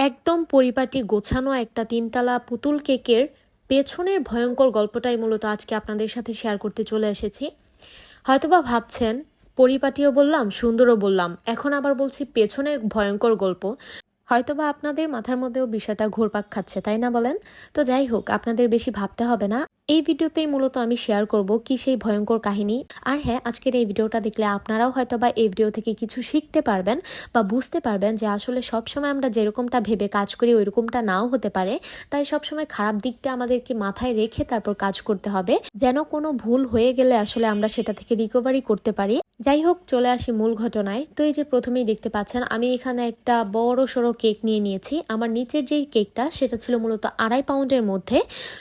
একদম পরিপাটি গোছানো একটা তিনতলা পুতুল কেকের পেছনের ভয়ঙ্কর গল্পটাই মূলত আজকে আপনাদের সাথে শেয়ার করতে চলে এসেছি। হয়তোবা ভাবছেন পরিপাটিও বললাম, সুন্দরও বললাম, এখন আবার বলছি পেছনের ভয়ঙ্কর গল্প। হয়তোবা আপনাদের মাথার মধ্যেও বিষয়টা ঘুরপাক খাচ্ছে, তাই না বলেন? তো যাই হোক, আপনাদের বেশি ভাবতে হবে না। এই ভিডিওতেই মূলত আমি শেয়ার করব কি সেই ভয়ঙ্কর কাহিনী। আর হ্যাঁ, আজকের এই ভিডিওটা দেখলে আপনারাও হয়তোবা এই ভিডিও থেকে কিছু শিখতে পারবেন বা বুঝতে পারবেন যে আসলে সবসময় আমরা যেরকমটা ভেবে কাজ করি ওইরকমটা নাও হতে পারে। তাই সবসময় খারাপ দিকটা আমাদেরকে মাথায় রেখে তারপর কাজ করতে হবে, যেন কোনো ভুল হয়ে গেলে আসলে আমরা সেটা থেকে রিকভারি করতে পারি। যাই হোক, চলে আসি মূল ঘটনায়। তো এই যে প্রথমেই দেখতে পাচ্ছেন আমি এখানে একটা বড় সড়ো কেক নিয়ে নিয়েছি। আমার নিচের যেই কেকটা সেটা ছিল মূলত 2.5 পাউন্ডের মধ্যে।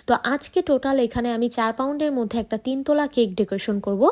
তো আজকে টোটাল এখানে আমি 4 পাউন্ডের মধ্যে একটা 3 তোলা কেক ডেকোরেশন করব।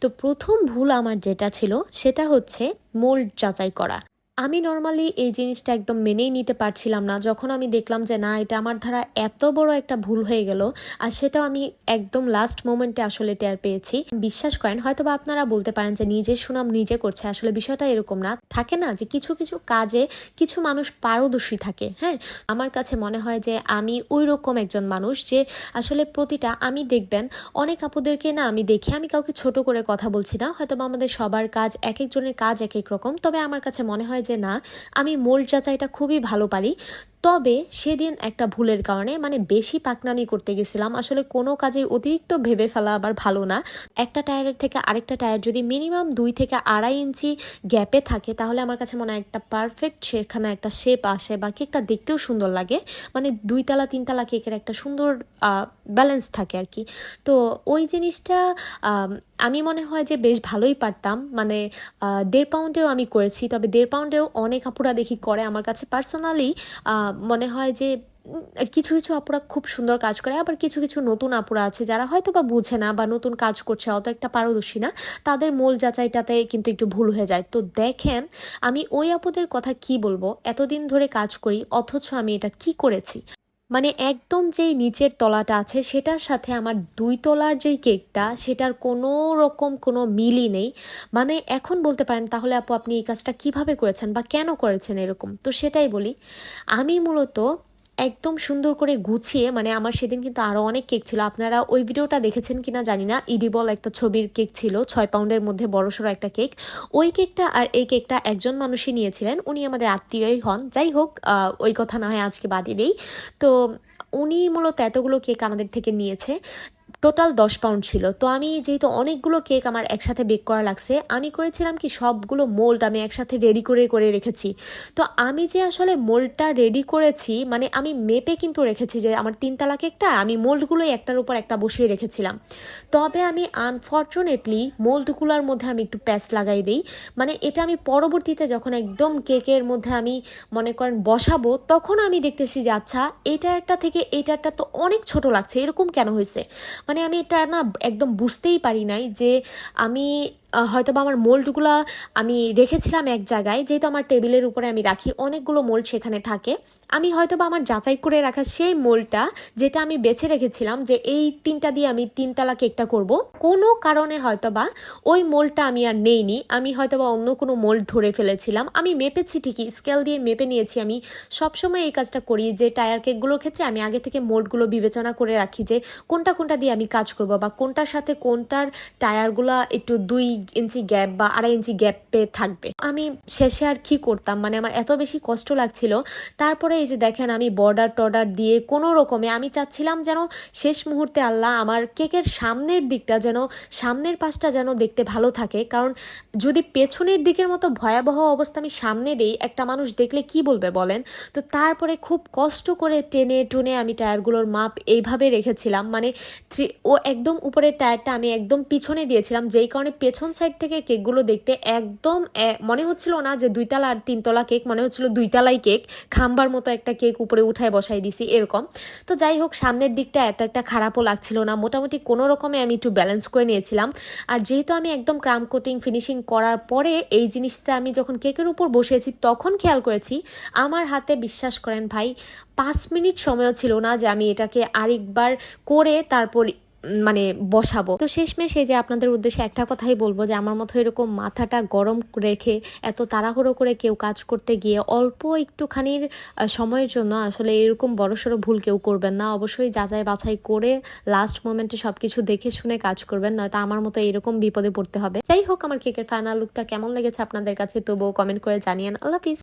তো প্রথম ভুল আমার যেটা ছিল সেটা হচ্ছে মোল্ড যাচাই করা। আমি নর্মালি এই জিনিসটা একদম মেনেই নিতে পারছিলাম না, যখন আমি দেখলাম যে না, এটা আমার দ্বারা এত বড় একটা ভুল হয়ে গেল। আর সেটাও আমি একদম লাস্ট মোমেন্টে আসলে টের পেয়েছি। বিশ্বাস করেন, হয়তো বা আপনারা বলতে পারেন যে নিজের সুনাম নিজে করছে, আসলে বিষয়টা এরকম না। থাকে না যে কিছু কিছু কাজে কিছু মানুষ পারদর্শী থাকে। হ্যাঁ, আমার কাছে মনে হয় যে আমি ওই রকম একজন মানুষ যে আসলে প্রতিটা, আমি দেখবেন অনেক আপুদেরকে না আমি দেখি, আমি কাউকে ছোট করে কথা বলছি না, হয়তো বা আমাদের সবার কাজ, এক একজনের কাজ এক এক রকম। তবে আমার কাছে মনে হয় যে না, আমি মোল্ড যাচাইটা খুবই ভালো পারি। তবে সেদিন একটা ভুলের কারণে মানে বেশি পাকনামি করতে গেছিলাম। আসলে কোনো কাজে অতিরিক্ত ভেবে ফেলা আবার ভালো না। একটা টায়ারের থেকে আরেকটা টায়ার যদি মিনিমাম 2 থেকে 2.5 ইঞ্চি গ্যাপে থাকে, তাহলে আমার কাছে মনে হয় একটা পারফেক্ট সেখানে একটা শেপ আসে বা কেকটা দেখতেও সুন্দর লাগে। মানে 2 তলা 3 তলা কেকের একটা সুন্দর ব্যালেন্স থাকে আর কি। তো ওই জিনিসটা আমি মনে হয় যে বেশ ভালোই পারতাম। মানে 1.5 পাউন্ডেও আমি করেছি, তবে 1.5 পাউন্ডেও অনেক আপুরা দেখি করে। আমার কাছে পার্সোনালি মনে হয় যে কিছু কিছু আপুরা খুব সুন্দর কাজ করে, আবার কিছু কিছু নতুন আপুরা আছে যারা হয়তো বা বুঝে না বা নতুন কাজ করছে, অত একটা পারদর্শী না, তাদের মোল যাচাইটাতে কিন্তু একটু ভুল হয়ে যায়। তো দেখেন, আমি ওই আপুদের কথা কি বলবো, এতদিন ধরে কাজ করি অথচ আমি এটা কি করেছি। মানে একদম যেই নিচের তলাটা আছে সেটার সাথে আমার 2 তলার যেই কেকটা, সেটার কোনো রকম কোনো মিলই নেই। মানে এখন বলতে পারেন তাহলে আপু আপনি এই কাজটা কিভাবে করেছেন বা কেন করেছেন এরকম। তো সেটাই বলি, আমি মূলত একদম সুন্দর করে গুছিয়ে, মানে আমার সেদিন কিন্তু আরও অনেক কেক ছিল, আপনারা ওই ভিডিওটা দেখেছেন কিনা জানি না, ইডিবল একটা ছবির কেক ছিল 6 পাউন্ডের মধ্যে বড়সড় একটা কেক। ওই কেকটা আর এই কেকটা একজন মানুষই নিয়েছিলেন, উনি আমাদের আত্মীয়ই হন। যাই হোক, ওই কথা না হয় আজকে বাদই দেই। তো উনি মূলত এতগুলো কেক আমাদের থেকে নিয়েছে। টোটাল 10 পাউন্ড ছিল। তো আমি যেহেতু অনেকগুলো কেক আমার একসাথে বেক করা লাগছে, আমি করেছিলাম কি সবগুলো মোল্ড আমি একসাথে রেডি করে করে রেখেছি। তো আমি যে আসলে মোল্ডটা রেডি করেছি, মানে আমি মেপে কিন্তু রেখেছি যে আমার 3 তলা কেকটা আমি মোল্ডগুলোই একটার উপর একটা বসিয়ে রেখেছিলাম। তবে আমি আনফর্চুনেটলি মোল্ডগুলোর মধ্যে আমি একটু প্যাচ লাগাই দিই। মানে এটা আমি পরবর্তীতে যখন একদম কেকের মধ্যে আমি মনে করেন বসাবো, তখন আমি দেখতেছি যে আচ্ছা, এটা একটা থেকে এইটা একটা তো অনেক ছোট লাগছে, এরকম কেন হয়েছে। মানে আমি এটা না একদম বুঝতেই পারি নাই যে আমি হয়তো বা আমার মোল্ডগুলো আমি রেখেছিলাম এক জায়গায়, যেহেতু আমার টেবিলের উপরে আমি রাখি অনেকগুলো মোল্ড সেখানে থাকে। আমি হয়তো বা আমার যাচাই করে রাখা সেই মোল্ডটা, যেটা আমি বেছে রেখেছিলাম যে এই 3টা দিয়ে আমি 3 তলা কেকটা করব, কোনো কারণে হয়তো বা ওই মোল্ডটা আমি আর নেইনি। আমি হয়তো বা অন্য কোনো মোল্ড ধরে ফেলেছিলাম। আমি মেপেছি ঠিকই, স্কেল দিয়ে মেপে নিয়েছি। আমি সবসময় এই কাজটা করি যে টায়ার কেকগুলোর ক্ষেত্রে আমি আগে থেকে মোল্ডগুলো বিবেচনা করে রাখি যে কোনটা কোনটা দিয়ে আমি কাজ করব বা কোনটার সাথে কোনটার টায়ারগুলা একটু 2 ইঞ্চি গ্যাপ বা 2.5 ইঞ্চি গ্যাপে থাকবে। আমি শেষে আর কি করতাম, মানে আমার এত বেশি কষ্ট লাগছিল। তারপরে এই যে দেখেন, আমি বর্ডার টর্ডার দিয়ে কোনো রকমে আমি চাচ্ছিলাম যেন শেষ মুহূর্তে আল্লাহ আমার কেকের সামনের দিকটা যেন, সামনের পাশটা যেন দেখতে ভালো থাকে। কারণ যদি পেছনের দিকের মতো ভয়াবহ অবস্থা আমি সামনে দেই, একটা মানুষ দেখলে কি বলবে বলেন। তো তারপরে খুব কষ্ট করে টেনে টুনে আমি টায়ারগুলোর মাপ এইভাবে রেখেছিলাম। মানে ও একদম উপরের টায়ারটা আমি একদম পিছনে দিয়েছিলাম, যেই কারণে পেছন সাইড থেকে কেকগুলো দেখতে একদম মনে হচ্ছিল না যে 2 তলা আর 3 তলা কেক, মনে হচ্ছিল 2 তলাই কেক, খাম্বার মতো একটা কেক উপরে উঠায় বসাই দিছি এরকম। তো যাই হোক, সামনের দিকটা এত একটা খারাপও লাগছিল না, মোটামুটি কোনো রকমে আমি একটু ব্যালেন্স করে নিয়েছিলাম। আর যেহেতু আমি একদম ক্রাম কোটিং ফিনিশিং করার পরে এই জিনিসটা আমি যখন কেকের উপর বসেছি তখন খেয়াল করেছি আমার হাতে, বিশ্বাস করেন ভাই, 5 মিনিট সময়ও ছিল না যে আমি এটাকে আরেকবার করে তারপর মানে বসাবো। তো শেষমেশ এই যে আপনাদের উদ্দেশ্যে একটা কথাই বলবো যে আমার মতো এরকম মাথাটা গরম রেখে এত তাড়াহুড়ো করে কেউ কাজ করতে গিয়ে অল্প একটুখানির সময়ের জন্য আসলে এরকম বড়সড় ভুল কেউ করবেন না। অবশ্যই যাচাই বাছাই করে লাস্ট মোমেন্টে সবকিছু দেখে শুনে কাজ করবেন, নয়তো আমার মতো এরকম বিপদে পড়তে হবে। যাই হোক, আমার কেকের ফাইনাল লুকটা কেমন লেগেছে আপনাদের কাছে তবুও কমেন্ট করে জানিয়েন। আল্লাহ হাফিজ।